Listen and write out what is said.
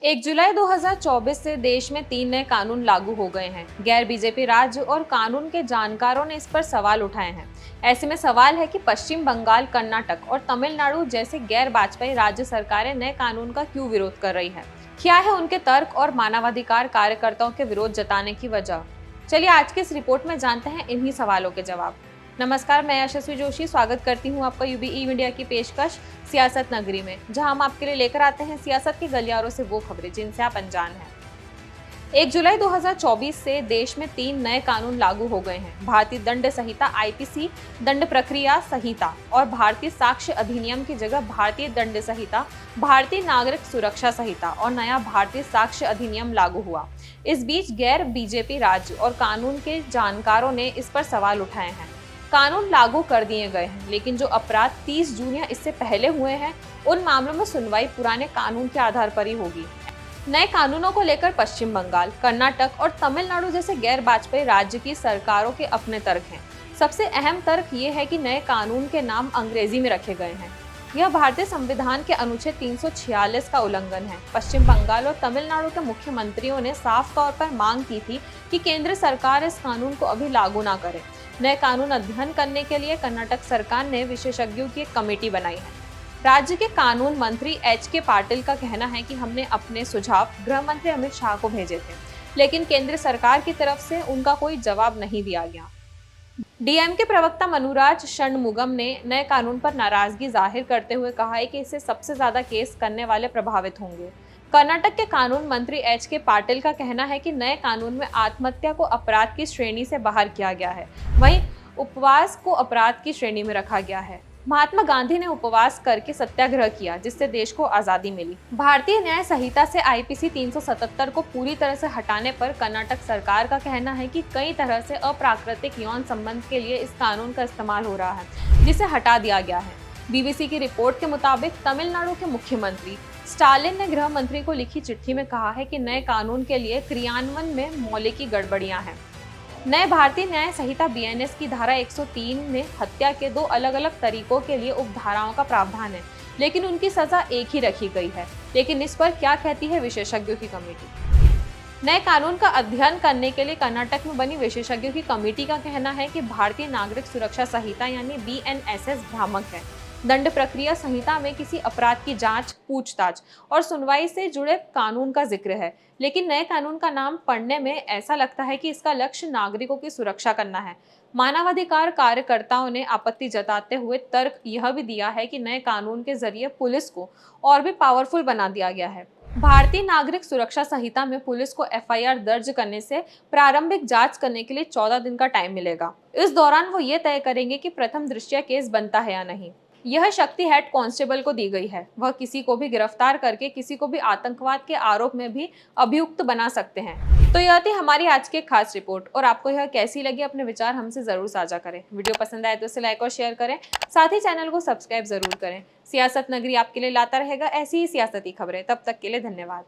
1 जुलाई 2024 से देश में 3 नए कानून लागू हो गए हैं। गैर बीजेपी राज्य और कानून के जानकारों ने इस पर सवाल उठाए हैं। ऐसे में सवाल है कि पश्चिम बंगाल, कर्नाटक और तमिलनाडु जैसे गैर भाजपाई राज्य सरकारें नए कानून का क्यों विरोध कर रही है। क्या है उनके तर्क और मानवाधिकार कार्यकर्ताओं के विरोध जताने की वजह। चलिए आज की इस रिपोर्ट में जानते हैं इन्हीं सवालों के जवाब। नमस्कार, मैं यशस्वी जोशी स्वागत करती हूँ आपका यूबीई मीडिया की पेशकश सियासत नगरी में, जहां हम आपके लिए लेकर आते हैं सियासत के गलियारों से वो खबरें जिनसे आप अनजान हैं। 1 जुलाई 2024 से देश में 3 नए कानून लागू हो गए हैं। भारतीय दंड संहिता आईपीसी, दंड प्रक्रिया संहिता और भारतीय साक्ष्य अधिनियम की जगह भारतीय दंड संहिता, भारतीय नागरिक सुरक्षा संहिता और नया भारतीय साक्ष्य अधिनियम लागू हुआ। इस बीच गैर बीजेपी राज्य और कानून के जानकारों ने इस पर सवाल उठाए हैं। कानून लागू कर दिए गए हैं, लेकिन जो अपराध 30 जून या इससे पहले हुए हैं उन मामलों में सुनवाई पुराने कानून के आधार पर ही होगी। नए कानूनों को लेकर पश्चिम बंगाल, कर्नाटक और तमिलनाडु जैसे गैर भाजपाई राज्य की सरकारों के अपने तर्क हैं। सबसे अहम तर्क ये है कि नए कानून के नाम अंग्रेजी में रखे गए हैं। यह भारतीय संविधान के अनुच्छेद 346 का उल्लंघन है। पश्चिम बंगाल और तमिलनाडु के मुख्यमंत्रियों ने साफ तौर पर मांग की थी कि केंद्र सरकार इस कानून को अभी लागू न करे। नए कानून अध्ययन करने के लिए कर्नाटक सरकार ने विशेषज्ञों की एक कमेटी बनाई है। राज्य के कानून मंत्री एच.के. पाटिल का कहना है कि हमने अपने सुझाव गृह मंत्री अमित शाह को भेजे थे, लेकिन केंद्र सरकार की तरफ से उनका कोई जवाब नहीं दिया गया। डीएमके प्रवक्ता मनुराज षणमुगम ने नए कानून पर नाराजगी जाहिर करते हुए कहा है कि इससे सबसे ज्यादा केस करने वाले प्रभावित होंगे। कर्नाटक के कानून मंत्री एच.के. पाटिल का कहना है कि नए कानून में आत्महत्या को अपराध की श्रेणी से बाहर किया गया है, वहीं उपवास को अपराध की श्रेणी में रखा गया है। महात्मा गांधी ने उपवास करके सत्याग्रह किया, जिससे देश को आजादी मिली। भारतीय न्याय संहिता से आईपीसी 377 को पूरी तरह से हटाने पर कर्नाटक सरकार का कहना है कि कई तरह से अप्राकृतिक यौन संबंध के लिए इस कानून का इस्तेमाल हो रहा है, जिसे हटा दिया गया है। बीबीसी की रिपोर्ट के मुताबिक तमिलनाडु के मुख्यमंत्री स्टालिन ने गृह मंत्री को लिखी चिट्ठी में कहा है कि नए कानून के लिए क्रियान्वयन में मौलिक गड़बड़ियां हैं। नए भारतीय न्याय संहिता बीएनएस की धारा 103 में हत्या के 2 अलग अलग तरीकों के लिए उपधाराओं का प्रावधान है, लेकिन उनकी सजा एक ही रखी गई है। लेकिन इस पर क्या कहती है विशेषज्ञों की कमेटी। नए कानून का अध्ययन करने के लिए कर्नाटक में बनी विशेषज्ञों की कमेटी का कहना है कि भारतीय नागरिक सुरक्षा संहिता यानी बीएनएसएस भ्रामक है। दंड प्रक्रिया संहिता में किसी अपराध की जांच, पूछताछ और सुनवाई से जुड़े कानून का जिक्र है, लेकिन नए कानून का नाम पढ़ने में ऐसा लगता है कि इसका लक्ष्य नागरिकों की सुरक्षा करना है। मानवाधिकार कार्यकर्ताओं ने आपत्ति जताते हुए तर्क यह भी दिया है कि नए कानून के जरिए पुलिस को और भी पावरफुल बना दिया गया है। भारतीय नागरिक सुरक्षा संहिता में पुलिस को एफआईआर दर्ज करने से प्रारंभिक जांच करने के लिए 14 दिन का टाइम मिलेगा। इस दौरान वो ये तय करेंगे कि प्रथम दृष्टया केस बनता है या नहीं। यह शक्ति हेड कांस्टेबल को दी गई है। वह किसी को भी गिरफ्तार करके किसी को भी आतंकवाद के आरोप में भी अभियुक्त बना सकते हैं। तो यह थी हमारी आज की खास रिपोर्ट, और आपको यह कैसी लगी अपने विचार हमसे जरूर साझा करें। वीडियो पसंद आए तो इसे लाइक और शेयर करें, साथ ही चैनल को सब्सक्राइब जरूर करें। सियासत नगरी आपके लिए लाता रहेगा ऐसी ही सियासती खबरें। तब तक के लिए धन्यवाद।